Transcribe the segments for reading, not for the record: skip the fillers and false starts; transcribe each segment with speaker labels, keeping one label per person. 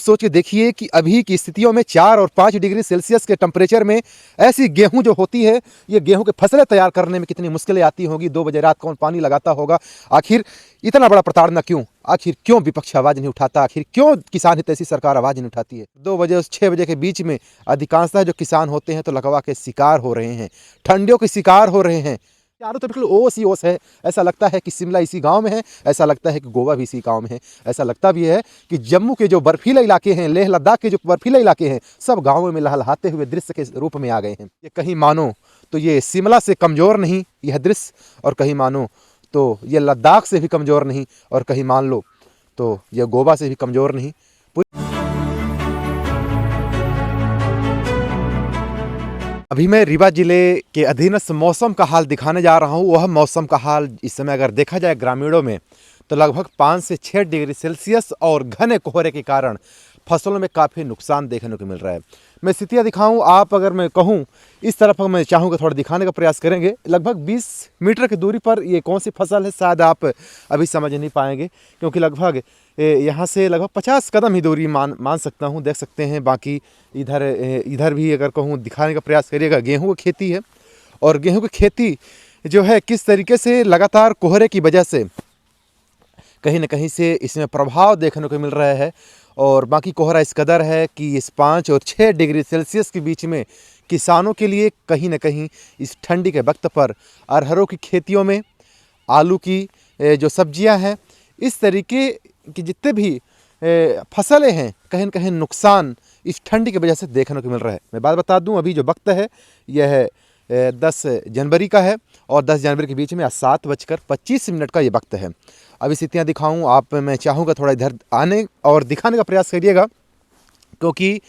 Speaker 1: सोच के देखिए कि अभी की स्थितियों में 4 और 5 डिग्री सेल्सियस के टेम्परेचर में ऐसी गेहूं जो होती है, ये गेहूं के फसलें तैयार करने में कितनी मुश्किलें आती होंगी। 2 बजे रात कौन पानी लगाता होगा। आखिर इतना बड़ा प्रताड़ना क्यों? आखिर क्यों विपक्ष आवाज नहीं उठाता? आखिर क्यों किसान हितैषी सरकार आवाज नहीं उठाती है? 2 बजे और 6 बजे के बीच में अधिकांशतः जो किसान होते हैं तो लकवा के शिकार हो रहे हैं, ठंडियों के शिकार हो रहे हैं। चारों तरफ बिल्कुल ओस ही ओस है। ऐसा लगता है कि शिमला इसी गांव में है, ऐसा लगता है कि गोवा भी इसी गांव में है, ऐसा लगता भी है कि जम्मू के जो बर्फीले इलाके हैं, लेह लद्दाख के जो बर्फीले इलाके हैं, सब गांवों में लहलहाते हुए दृश्य के रूप में आ गए हैं। ये कहीं मानो तो ये शिमला से कमज़ोर नहीं यह दृश्य, और कहीं मानो तो ये लद्दाख से भी कमज़ोर नहीं, और कहीं मान लो तो यह गोवा से भी कमज़ोर नहीं। अभी मैं रीवा जिले के अधीनस्थ मौसम का हाल दिखाने जा रहा हूँ। वह मौसम का हाल इस समय अगर देखा जाए ग्रामीणों में तो लगभग 5 से 6 डिग्री सेल्सियस और घने कोहरे के कारण फसलों में काफ़ी नुकसान देखने को मिल रहा है। मैं स्थितियाँ दिखाऊं, आप अगर मैं कहूं इस तरफ मैं चाहूँगा थोड़ा दिखाने का प्रयास करेंगे। लगभग 20 मीटर की दूरी पर ये कौन सी फसल है शायद आप अभी समझ नहीं पाएंगे, क्योंकि लगभग यहाँ से लगभग 50 कदम ही दूरी मान सकता हूँ, देख सकते हैं। बाकी इधर भी अगर कहूँ दिखाने का प्रयास करिएगा, गेहूँ की खेती है। और गेहूँ की खेती जो है किस तरीके से लगातार कोहरे की वजह से कहीं न कहीं से इसमें प्रभाव देखने को मिल रहा है। और बाकी कोहरा इस कदर है कि इस 5 और 6 डिग्री सेल्सियस के बीच में किसानों के लिए कहीं न कहीं इस ठंडी के वक्त पर अरहरों की खेतियों में, आलू की जो सब्जियां हैं, इस तरीके की जितने भी फसलें हैं, कहीं न कहीं नुकसान इस ठंडी की वजह से देखने को मिल रहा है। मैं बात बता दूं, अभी जो वक्त है यह 10 जनवरी का है, और 10 जनवरी के बीच में 7:25 का ये वक्त है। अभी स्थितियाँ दिखाऊं आप, मैं चाहूँगा थोड़ा इधर आने और दिखाने का प्रयास करिएगा, क्योंकि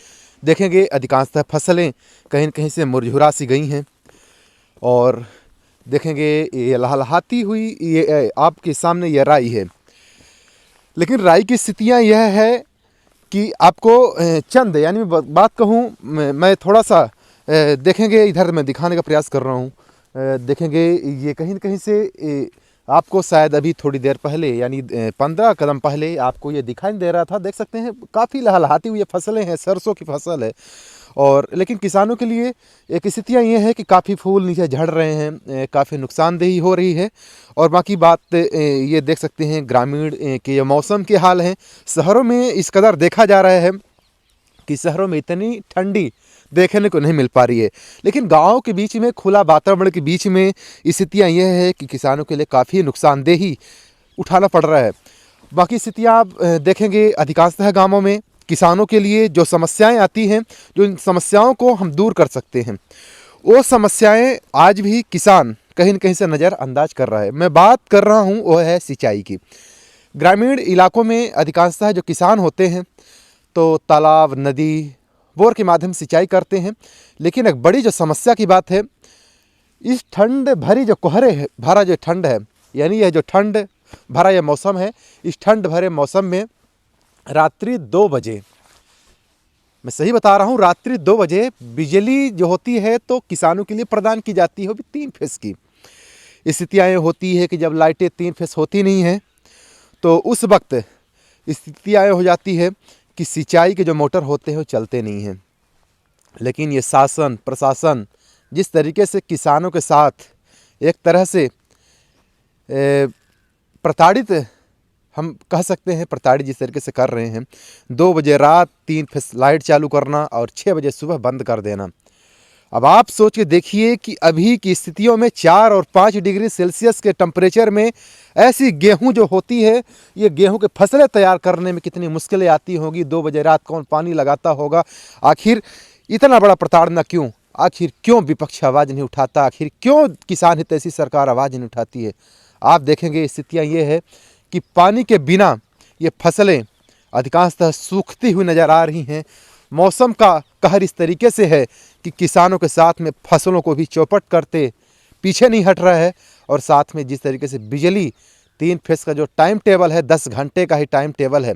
Speaker 1: देखेंगे अधिकांशतः फसलें कहीं न कहीं से मुरझुरा सी गई हैं। और देखेंगे ये लहलहाती हुई ये आपके सामने ये राई है, लेकिन राई की स्थितियाँ यह है कि आपको चंद यानी बात कहूँ मैं थोड़ा सा देखेंगे, इधर मैं दिखाने का प्रयास कर रहा हूँ। देखेंगे ये कहीं न कहीं से आपको शायद अभी थोड़ी देर पहले यानी 15 कदम पहले आपको ये दिखाई दे रहा था। देख सकते हैं काफ़ी लहलहाती हुई फसलें हैं, सरसों की फसल है। और लेकिन किसानों के लिए एक स्थितियाँ ये है कि काफ़ी फूल नीचे झड़ रहे हैं, काफ़ी नुकसानदेही हो रही है। और बाकी बात ये देख सकते हैं ग्रामीण के ये मौसम के हाल हैं। शहरों में इस कदर देखा जा रहा है कि शहरों में इतनी ठंडी देखने को नहीं मिल पा रही है, लेकिन गाँव के बीच में खुला वातावरण के बीच में स्थितियाँ यह है कि किसानों के लिए काफ़ी नुकसानदेही उठाना पड़ रहा है। बाकी स्थितियाँ आप देखेंगे अधिकांशतः गाँवों में किसानों के लिए जो समस्याएं आती हैं, जो इन समस्याओं को हम दूर कर सकते हैं, वो समस्याएं आज भी किसान कहीं न कहीं से नज़रअंदाज कर रहा है। मैं बात कर रहा हूँ वो है सिंचाई की। ग्रामीण इलाकों में अधिकांशतः जो किसान होते हैं तो तालाब, नदी, बोर के माध्यम से सिंचाई करते हैं। लेकिन एक बड़ी जो समस्या की बात है, इस ठंड भरी जो कोहरे भरा जो ठंड है, यानी यह जो ठंड भरा यह मौसम है, इस ठंड भरे मौसम में रात्रि 2 बजे, मैं सही बता रहा हूँ, रात्रि 2 बजे बिजली जो होती है तो किसानों के लिए प्रदान की जाती है, वो भी 3 फेस की। स्थितियाँ ये होती है कि जब लाइटें 3 फेस होती नहीं हैं तो उस वक्त स्थितियाँ हो जाती है कि सिंचाई के जो मोटर होते हैं वो चलते नहीं हैं। लेकिन ये शासन प्रशासन जिस तरीके से किसानों के साथ एक तरह से प्रताड़ित, हम कह सकते हैं प्रताड़ित जिस तरीके से कर रहे हैं, 2 बजे रात 3 फेस लाइट चालू करना और 6 बजे सुबह बंद कर देना। अब आप सोच के देखिए कि अभी की स्थितियों में 4 और 5 डिग्री सेल्सियस के टेम्परेचर में ऐसी गेहूं जो होती है, ये गेहूं के फसलें तैयार करने में कितनी मुश्किलें आती होंगी। 2 बजे रात कौन पानी लगाता होगा। आखिर इतना बड़ा प्रताड़ना क्यों? आखिर क्यों विपक्ष आवाज़ नहीं उठाता? आखिर क्यों किसान हितैषी सरकार आवाज़ नहीं उठाती है? आप देखेंगे स्थितियाँ ये है कि पानी के बिना ये फसलें अधिकांशतः सूखती हुई नज़र आ रही हैं। मौसम का कहर इस तरीके से है कि किसानों के साथ में फसलों को भी चौपट करते पीछे नहीं हट रहा है। और साथ में जिस तरीके से बिजली 3 फेस का जो टाइम टेबल है, 10 घंटे का ही टाइम टेबल है।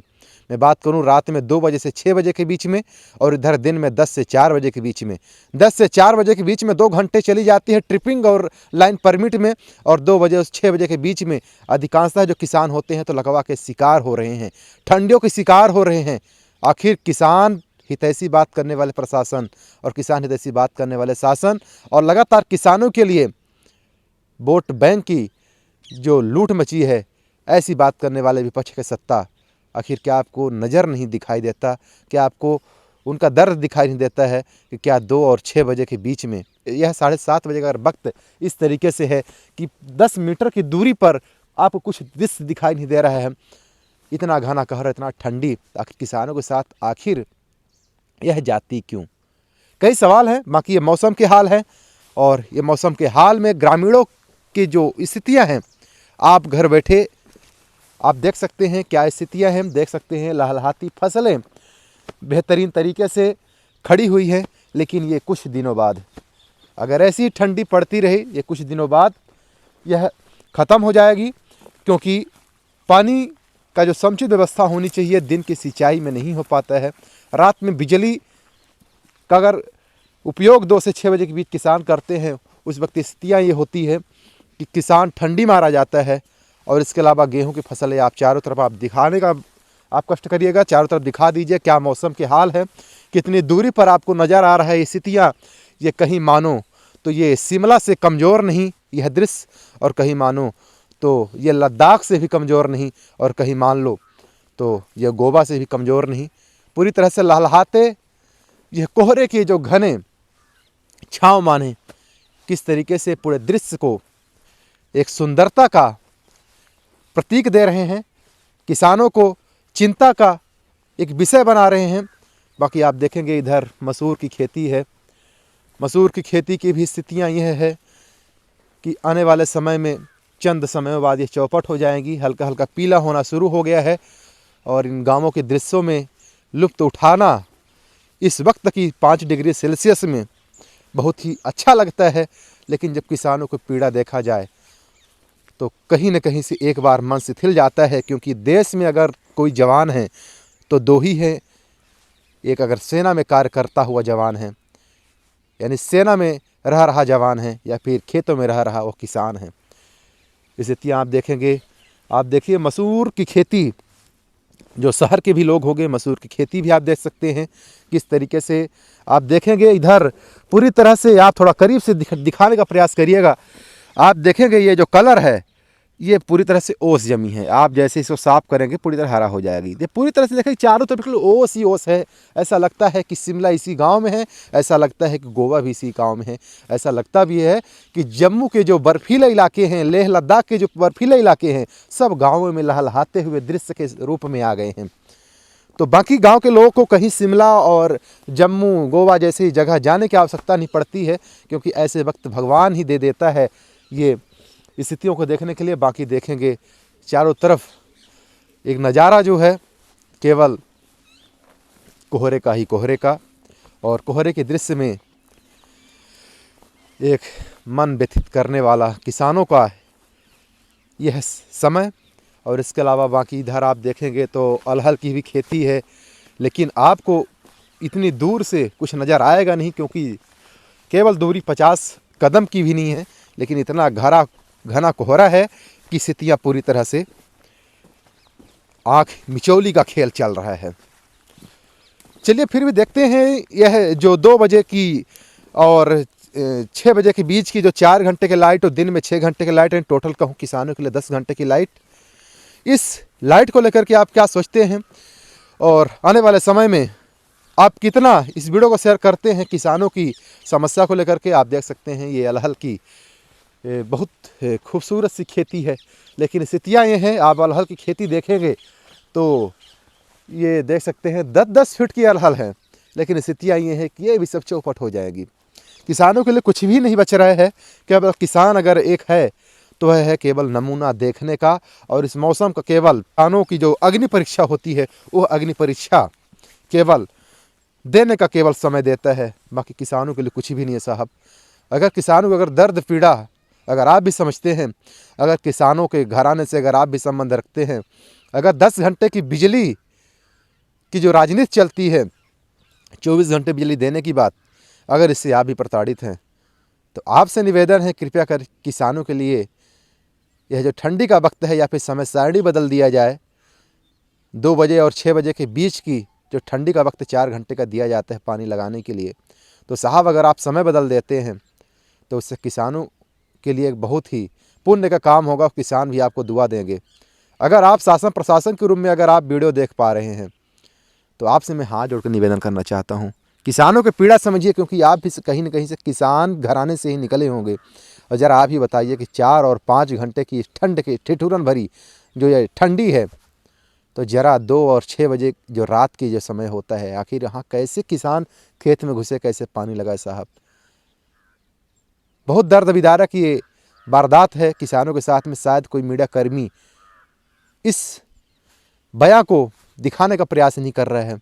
Speaker 1: मैं बात करूं रात में 2 बजे से 6 बजे के बीच में, और इधर दिन में 10 से 4 बजे के बीच में। 10 से 4 बजे के बीच में 2 घंटे चली जाती है ट्रिपिंग और लाइन परमिट में, और 2 बजे और 6 बजे के बीच में अधिकांशतः जो किसान होते हैं तो लकवा के शिकार हो रहे हैं, ठंडियों के शिकार हो रहे हैं। आखिर किसान हितैषी बात करने वाले प्रशासन और किसान हितैषी बात करने वाले शासन और लगातार किसानों के लिए वोट बैंक की जो लूट मची है, ऐसी बात करने वाले विपक्ष के सत्ता, आखिर क्या आपको नज़र नहीं दिखाई देता? क्या आपको उनका दर्द दिखाई नहीं देता है कि क्या 2 और 6 बजे के बीच में यह 7:30 बजे का वक्त इस तरीके से है कि 10 मीटर की दूरी पर आपको कुछ दृश्य दिखाई नहीं दे रहा है? इतना घना कहर, इतना ठंडी, आखिर किसानों के साथ आखिर यह जाती क्यों? कई सवाल हैं। बाकी ये मौसम के हाल है और ये मौसम के हाल में ग्रामीणों की जो स्थितियां हैं, आप घर बैठे आप देख सकते हैं क्या स्थितियां हैं। देख सकते हैं लहलहाती फसलें बेहतरीन तरीके से खड़ी हुई हैं, लेकिन ये कुछ दिनों बाद अगर ऐसी ठंडी पड़ती रही, ये कुछ दिनों बाद यह ख़त्म हो जाएगी, क्योंकि पानी का जो समुचित व्यवस्था होनी चाहिए दिन की सिंचाई में नहीं हो पाता है। रात में बिजली का अगर उपयोग 2 से 6 बजे के बीच किसान करते हैं, उस वक्त स्थितियाँ ये होती है कि किसान ठंडी मारा जाता है। और इसके अलावा गेहूं की फसलें आप चारों तरफ आप दिखाने का आप कष्ट करिएगा, चारों तरफ दिखा दीजिए क्या मौसम के हाल है, कितनी दूरी पर आपको नज़र आ रहा है ये स्थितियाँ। ये कहीं मानो तो ये शिमला से कमज़ोर नहीं यह दृश्य, और कहीं मानो तो ये लद्दाख से भी कमज़ोर नहीं, और कहीं मान लो तो यह गोवा से भी कमज़ोर नहीं। पूरी तरह से लहलहाते यह कोहरे के जो घने छाँव माने किस तरीके से पूरे दृश्य को एक सुंदरता का प्रतीक दे रहे हैं, किसानों को चिंता का एक विषय बना रहे हैं। बाकी आप देखेंगे इधर मसूर की खेती है। मसूर की खेती की भी स्थितियां यह है कि आने वाले समय में चंद समय बाद ये चौपट हो जाएंगी, हल्का हल्का पीला होना शुरू हो गया है। और इन गांवों के दृश्यों में लुत्फ़ उठाना इस वक्त की 5 डिग्री सेल्सियस में बहुत ही अच्छा लगता है, लेकिन जब किसानों को पीड़ा देखा जाए तो कहीं न कहीं से एक बार मन शिथिल जाता है, क्योंकि देश में अगर कोई जवान है तो 2 ही हैं। एक अगर सेना में कार्य करता हुआ जवान है, यानी सेना में रह रहा जवान है, या फिर खेतों में रह रहा वो किसान है। स्थितियाँ आप देखेंगे, आप देखिए मसूर की खेती, जो शहर के भी लोग होंगे मसूर की खेती भी आप देख सकते हैं किस तरीके से। आप देखेंगे इधर पूरी तरह से, आप थोड़ा करीब से दिखाने का प्रयास करिएगा। आप देखेंगे ये जो कलर है ये पूरी तरह से ओस जमी है। आप जैसे इसको साफ करेंगे पूरी तरह हरा हो जाएगी। ये पूरी तरह से देखेंगे चारों तरफ ओस ही ओस है। ऐसा लगता है कि शिमला इसी गांव में है, ऐसा लगता है कि गोवा भी इसी गांव में है, ऐसा लगता भी है कि जम्मू के जो बर्फीले इलाके हैं, लेह लद्दाख के जो बर्फीले इलाके हैं, सब गाँवों में लहलहाते हुए दृश्य के रूप में आ गए हैं। तो बाकी गांव के लोगों को कहीं शिमला और जम्मू गोवा जैसी जगह जाने की आवश्यकता नहीं पड़ती है, क्योंकि ऐसे वक्त भगवान ही दे देता है ये स्थितियों को देखने के लिए। बाकी देखेंगे चारों तरफ एक नज़ारा जो है केवल कोहरे का ही कोहरे का, और कोहरे के दृश्य में एक मन व्यथित करने वाला किसानों का यह समय। और इसके अलावा बाकी इधर आप देखेंगे तो अरहर की भी खेती है, लेकिन आपको इतनी दूर से कुछ नज़र आएगा नहीं, क्योंकि केवल दूरी 50 कदम की भी नहीं है, लेकिन इतना घना कोहरा है कि स्थितियाँ पूरी तरह से आँख मिचौली का खेल चल रहा है। चलिए फिर भी देखते हैं यह जो 2 बजे की और 6 बजे के बीच की जो 4 घंटे की लाइट और दिन में 6 घंटे की लाइट है, टोटल कहूँ किसानों के लिए 10 घंटे की लाइट। इस लाइट को लेकर के आप क्या सोचते हैं, और आने वाले समय में आप कितना इस वीडियो को शेयर करते हैं किसानों की समस्या को लेकर के। आप देख सकते हैं ये अरहर की बहुत खूबसूरत सी खेती है, लेकिन स्थितियाँ ये हैं, आप अरहर की खेती देखेंगे तो ये देख सकते हैं 10-10 फीट की अरहर है, लेकिन स्थितियाँ ये हैं कि ये भी सब चौपट हो जाएगी। किसानों के लिए कुछ भी नहीं बच रहा है। केवल किसान अगर एक है तो वह है केवल नमूना देखने का, और इस मौसम का केवल किसानों की जो अग्नि परीक्षा होती है वो अग्नि परीक्षा केवल देने का केवल समय देता है। बाकी किसानों के लिए कुछ भी नहीं है साहब। अगर किसानों को अगर दर्द पीड़ा अगर आप भी समझते हैं, अगर किसानों के घराने से अगर आप भी संबंध रखते हैं, अगर 10 घंटे की बिजली की जो राजनीति चलती है, 24 घंटे बिजली देने की बात, अगर इससे आप भी प्रताड़ित हैं तो आपसे निवेदन है कृपया कर किसानों के लिए यह जो ठंडी का वक्त है या फिर समय सारणी बदल दिया जाए। 2 बजे और 6 बजे के बीच की जो ठंडी का वक्त 4 घंटे का दिया जाता है पानी लगाने के लिए, तो साहब अगर आप समय बदल देते हैं तो उससे किसानों के लिए एक बहुत ही पुण्य का काम होगा। किसान भी आपको दुआ देंगे। अगर आप शासन प्रशासन के रूप में अगर आप वीडियो देख पा रहे हैं तो आपसे मैं हाथ जोड़कर निवेदन करना चाहता हूँ, किसानों की पीड़ा समझिए, क्योंकि आप भी कहीं न कहीं से किसान घराने से ही निकले होंगे। और ज़रा आप ही बताइए कि 4 और 5 घंटे की ठंड की ठिठुरन भरी जो ये ठंडी है, तो ज़रा 2 और 6 बजे जो रात की जो समय होता है, आखिर यहाँ कैसे किसान खेत में घुसे, कैसे पानी लगाए साहब। बहुत दर्द विदारक ये वारदात है किसानों के साथ में। शायद कोई मीडिया कर्मी इस बयां को दिखाने का प्रयास नहीं कर रहे हैं।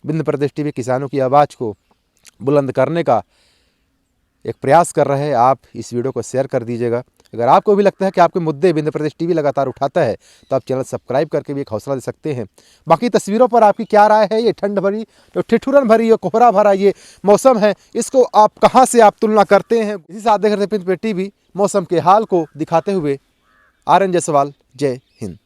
Speaker 1: विंध्य प्रदेश टीवी किसानों की आवाज़ को बुलंद करने का एक प्रयास कर रहे हैं। आप इस वीडियो को शेयर कर दीजिएगा। अगर आपको भी लगता है कि आपके मुद्दे विंध्य प्रदेश टीवी लगातार उठाता है तो आप चैनल सब्सक्राइब करके भी एक हौसला दे सकते हैं। बाकी तस्वीरों पर आपकी क्या राय है? ये ठंड भरी, जो ठिठुरन भरी, ये कोहरा भरा ये मौसम है, इसको आप कहाँ से आप तुलना करते हैं? इसी साथ देख रहे थे विंध्य टीवी मौसम के हाल को दिखाते हुए आर एन जायसवाल। जय हिंद।